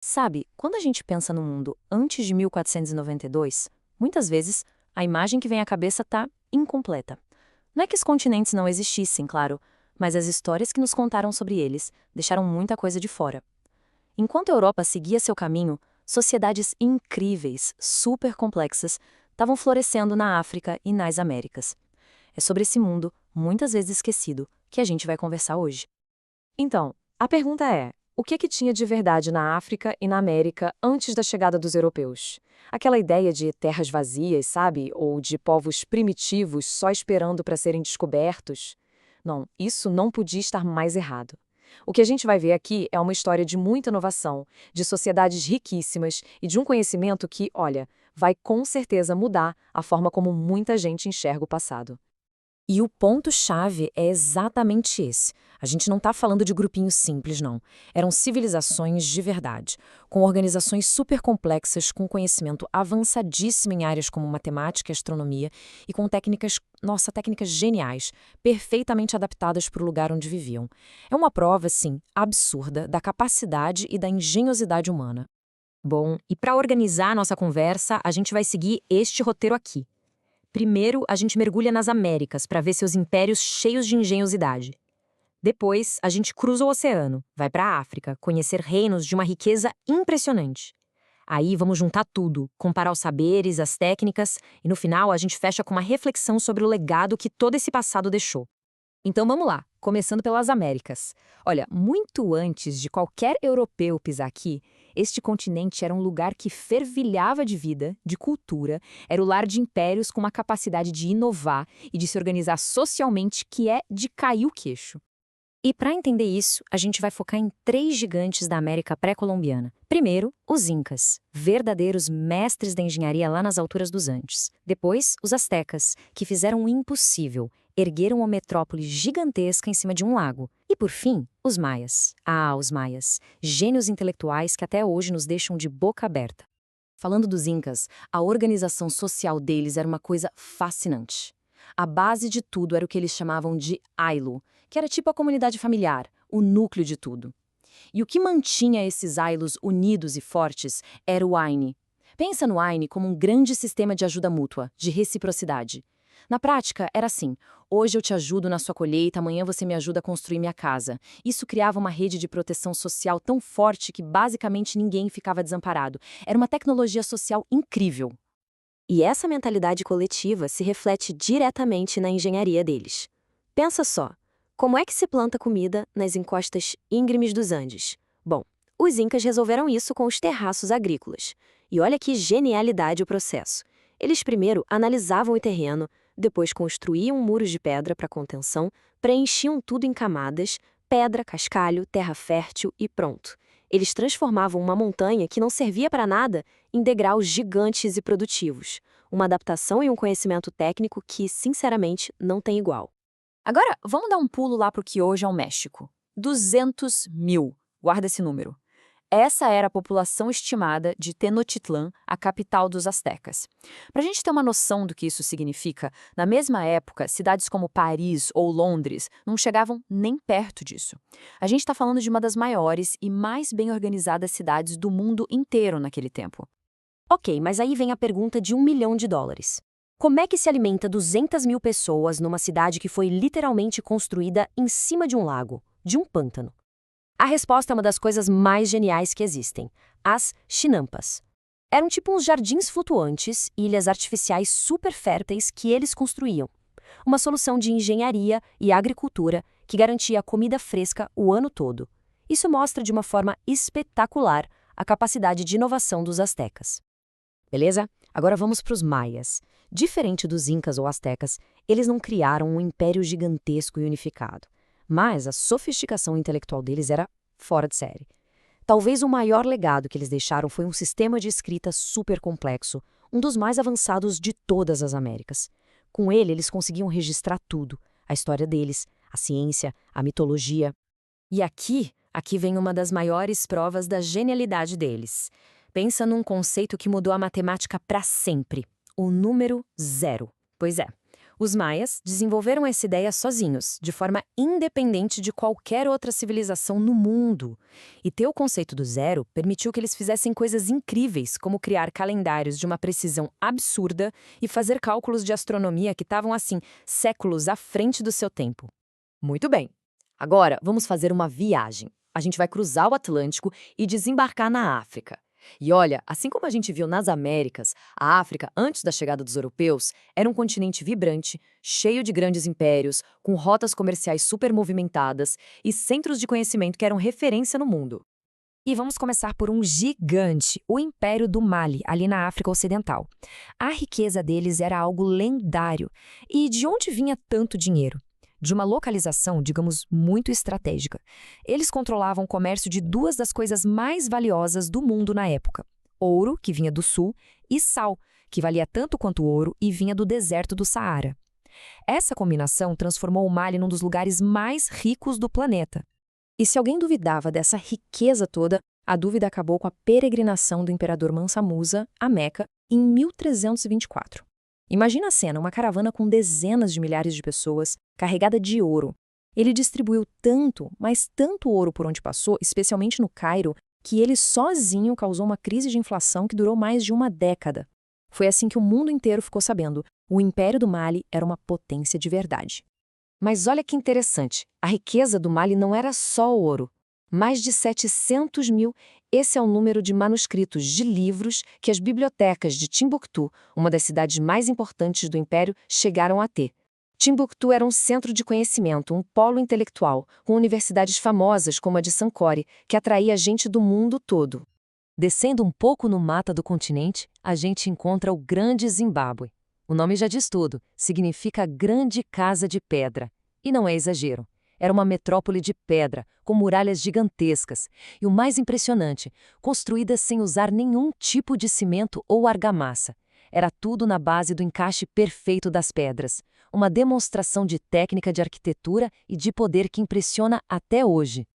Sabe, quando a gente pensa no mundo antes de 1492, muitas vezes a imagem que vem à cabeça está incompleta. Não é que os continentes não existissem, claro, mas as histórias que nos contaram sobre eles deixaram muita coisa de fora. Enquanto a Europa seguia seu caminho, sociedades incríveis, super complexas, estavam florescendo na África e nas Américas. É sobre esse mundo, muitas vezes esquecido, que a gente vai conversar hoje. Então, a pergunta é: o que tinha de verdade na África e na América antes da chegada dos europeus? Aquela ideia de terras vazias, sabe? Ou de povos primitivos só esperando para serem descobertos? Não, isso não podia estar mais errado. O que a gente vai ver aqui é uma história de muita inovação, de sociedades riquíssimas e de um conhecimento que, olha, vai com certeza mudar a forma como muita gente enxerga o passado. E o ponto-chave é exatamente esse. A gente não está falando de grupinhos simples, não. Eram civilizações de verdade, com organizações super complexas, com conhecimento avançadíssimo em áreas como matemática e astronomia, e com técnicas, nossa, técnicas geniais, perfeitamente adaptadas para o lugar onde viviam. É uma prova, sim, absurda da capacidade e da engenhosidade humana. Bom, e para organizar a nossa conversa, a gente vai seguir este roteiro aqui. Primeiro, a gente mergulha nas Américas para ver seus impérios cheios de engenhosidade. Depois, a gente cruza o oceano, vai para a África, conhecer reinos de uma riqueza impressionante. Aí vamos juntar tudo, comparar os saberes, as técnicas, e no final a gente fecha com uma reflexão sobre o legado que todo esse passado deixou. Então vamos lá, começando pelas Américas. Olha, muito antes de qualquer europeu pisar aqui, este continente era um lugar que fervilhava de vida, de cultura, era o lar de impérios com uma capacidade de inovar e de se organizar socialmente que é de cair o queixo. E para entender isso, a gente vai focar em três gigantes da América pré-colombiana. Primeiro, os Incas, verdadeiros mestres da engenharia lá nas alturas dos Andes. Depois, os Astecas, que fizeram o impossível, ergueram uma metrópole gigantesca em cima de um lago. E por fim, os Maias. Ah, os Maias, gênios intelectuais que até hoje nos deixam de boca aberta. Falando dos Incas, a organização social deles era uma coisa fascinante. A base de tudo era o que eles chamavam de ailo, que era tipo a comunidade familiar, o núcleo de tudo. E o que mantinha esses ailos unidos e fortes era o Aine. Pensa no Aine como um grande sistema de ajuda mútua, de reciprocidade. Na prática, era assim: hoje eu te ajudo na sua colheita, amanhã você me ajuda a construir minha casa. Isso criava uma rede de proteção social tão forte que basicamente ninguém ficava desamparado. Era uma tecnologia social incrível. E essa mentalidade coletiva se reflete diretamente na engenharia deles. Pensa só, como é que se planta comida nas encostas íngremes dos Andes? Bom, os incas resolveram isso com os terraços agrícolas. E olha que genialidade o processo. Eles primeiro analisavam o terreno, depois construíam muros de pedra para contenção, preenchiam tudo em camadas, pedra, cascalho, terra fértil e pronto. Eles transformavam uma montanha que não servia para nada em degraus gigantes e produtivos. Uma adaptação e um conhecimento técnico que, sinceramente, não tem igual. Agora, vamos dar um pulo lá para o que hoje é o México. 200 mil. Guarda esse número. Essa era a população estimada de Tenochtitlán, a capital dos astecas. Para a gente ter uma noção do que isso significa, na mesma época, cidades como Paris ou Londres não chegavam nem perto disso. A gente está falando de uma das maiores e mais bem organizadas cidades do mundo inteiro naquele tempo. Ok, mas aí vem a pergunta de US$ 1 milhão. Como é que se alimenta 200 mil pessoas numa cidade que foi literalmente construída em cima de um lago, de um pântano? A resposta é uma das coisas mais geniais que existem: as chinampas. Eram tipo uns jardins flutuantes, ilhas artificiais super férteis que eles construíam. Uma solução de engenharia e agricultura que garantia comida fresca o ano todo. Isso mostra de uma forma espetacular a capacidade de inovação dos astecas. Beleza? Agora vamos para os maias. Diferente dos incas ou astecas, eles não criaram um império gigantesco e unificado. Mas a sofisticação intelectual deles era fora de série. Talvez o maior legado que eles deixaram foi um sistema de escrita super complexo, um dos mais avançados de todas as Américas. Com ele, eles conseguiam registrar tudo: a história deles, a ciência, a mitologia. E aqui vem uma das maiores provas da genialidade deles. Pensa num conceito que mudou a matemática para sempre: o número zero. Pois é, Os maias desenvolveram essa ideia sozinhos, de forma independente de qualquer outra civilização no mundo. E ter o conceito do zero permitiu que eles fizessem coisas incríveis, como criar calendários de uma precisão absurda e fazer cálculos de astronomia que estavam, assim, séculos à frente do seu tempo. Muito bem. Agora, vamos fazer uma viagem. A gente vai cruzar o Atlântico e desembarcar na África. E olha, assim como a gente viu nas Américas, a África, antes da chegada dos europeus, era um continente vibrante, cheio de grandes impérios, com rotas comerciais super movimentadas e centros de conhecimento que eram referência no mundo. E vamos começar por um gigante, o Império do Mali, ali na África Ocidental. A riqueza deles era algo lendário. E de onde vinha tanto dinheiro? De uma localização, digamos, muito estratégica. Eles controlavam o comércio de duas das coisas mais valiosas do mundo na época: ouro, que vinha do sul, e sal, que valia tanto quanto ouro e vinha do deserto do Saara. Essa combinação transformou o Mali num dos lugares mais ricos do planeta. E se alguém duvidava dessa riqueza toda, a dúvida acabou com a peregrinação do imperador Mansa Musa a Meca em 1324. Imagina a cena, uma caravana com dezenas de milhares de pessoas, carregada de ouro. Ele distribuiu tanto, mas tanto ouro por onde passou, especialmente no Cairo, que ele sozinho causou uma crise de inflação que durou mais de uma década. Foi assim que o mundo inteiro ficou sabendo: o Império do Mali era uma potência de verdade. Mas olha que interessante, a riqueza do Mali não era só o ouro. Mais de 700 mil, esse é o número de manuscritos de livros que as bibliotecas de Timbuktu, uma das cidades mais importantes do Império, chegaram a ter. Timbuktu era um centro de conhecimento, um polo intelectual, com universidades famosas como a de Sankore, que atraía gente do mundo todo. Descendo um pouco no mapa do continente, a gente encontra o Grande Zimbábue. O nome já diz tudo, significa Grande Casa de Pedra. E não é exagero. Era uma metrópole de pedra, com muralhas gigantescas. E o mais impressionante, construída sem usar nenhum tipo de cimento ou argamassa. Era tudo na base do encaixe perfeito das pedras. Uma demonstração de técnica de arquitetura e de poder que impressiona até hoje.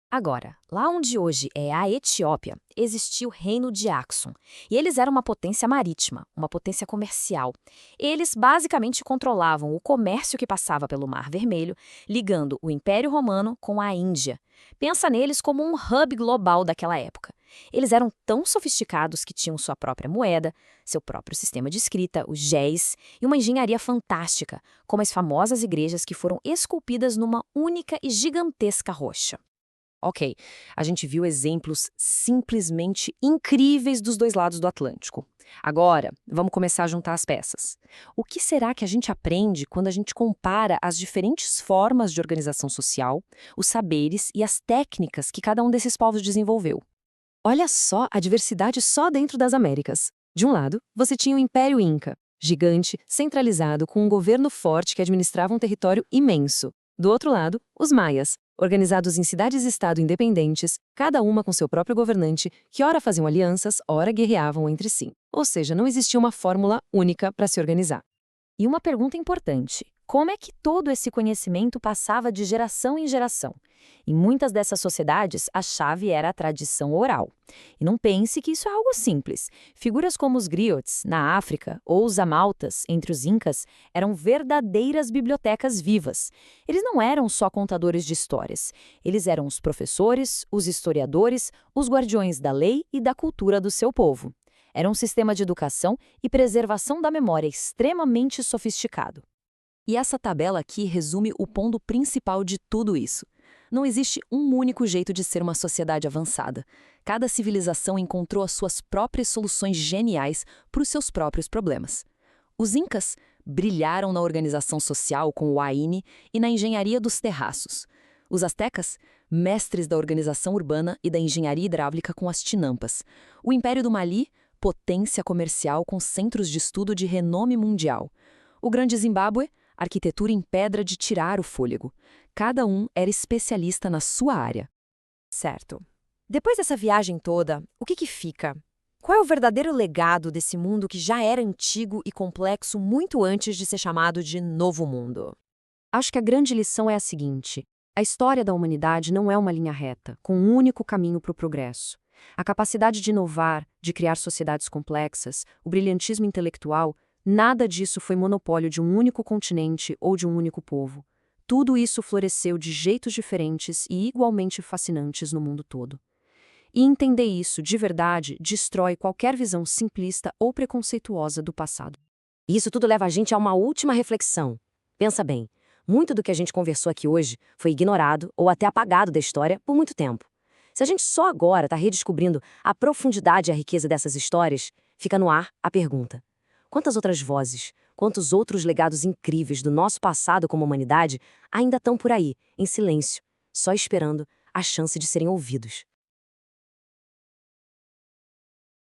Agora, lá onde hoje é a Etiópia, existia o reino de Axum. E eles eram uma potência marítima, uma potência comercial. Eles basicamente controlavam o comércio que passava pelo Mar Vermelho, ligando o Império Romano com a Índia. Pensa neles como um hub global daquela época. Eles eram tão sofisticados que tinham sua própria moeda, seu próprio sistema de escrita, os géis, e uma engenharia fantástica, como as famosas igrejas que foram esculpidas numa única e gigantesca rocha. Ok, a gente viu exemplos simplesmente incríveis dos dois lados do Atlântico. Agora, vamos começar a juntar as peças. O que será que a gente aprende quando a gente compara as diferentes formas de organização social, os saberes e as técnicas que cada um desses povos desenvolveu? Olha só a diversidade só dentro das Américas. De um lado, você tinha o Império Inca, gigante, centralizado, com um governo forte que administrava um território imenso. Do outro lado, os maias, organizados em cidades-estado independentes, cada uma com seu próprio governante, que ora faziam alianças, ora guerreavam entre si. Ou seja, não existia uma fórmula única para se organizar. E uma pergunta importante: como é que todo esse conhecimento passava de geração em geração? Em muitas dessas sociedades, a chave era a tradição oral. E não pense que isso é algo simples. Figuras como os griots, na África, ou os amaltas, entre os incas, eram verdadeiras bibliotecas vivas. Eles não eram só contadores de histórias. Eles eram os professores, os historiadores, os guardiões da lei e da cultura do seu povo. Era um sistema de educação e preservação da memória extremamente sofisticado. E essa tabela aqui resume o ponto principal de tudo isso. Não existe um único jeito de ser uma sociedade avançada. Cada civilização encontrou as suas próprias soluções geniais para os seus próprios problemas. Os incas brilharam na organização social com o Aine e na engenharia dos terraços. Os astecas, mestres da organização urbana e da engenharia hidráulica com as tinampas. O Império do Mali, potência comercial com centros de estudo de renome mundial. O Grande Zimbábue, arquitetura em pedra de tirar o fôlego. Cada um era especialista na sua área. Certo. Depois dessa viagem toda, o que fica? Qual é o verdadeiro legado desse mundo que já era antigo e complexo muito antes de ser chamado de Novo Mundo? Acho que a grande lição é a seguinte: a história da humanidade não é uma linha reta, com um único caminho para o progresso. A capacidade de inovar, de criar sociedades complexas, o brilhantismo intelectual, Nada disso foi monopólio de um único continente ou de um único povo. Tudo isso floresceu de jeitos diferentes e igualmente fascinantes no mundo todo. E entender isso, de verdade, destrói qualquer visão simplista ou preconceituosa do passado. E isso tudo leva a gente a uma última reflexão. Pensa bem, muito do que a gente conversou aqui hoje foi ignorado ou até apagado da história por muito tempo. Se a gente só agora está redescobrindo a profundidade e a riqueza dessas histórias, fica no ar a pergunta: quantas outras vozes, quantos outros legados incríveis do nosso passado como humanidade ainda estão por aí, em silêncio, só esperando a chance de serem ouvidos?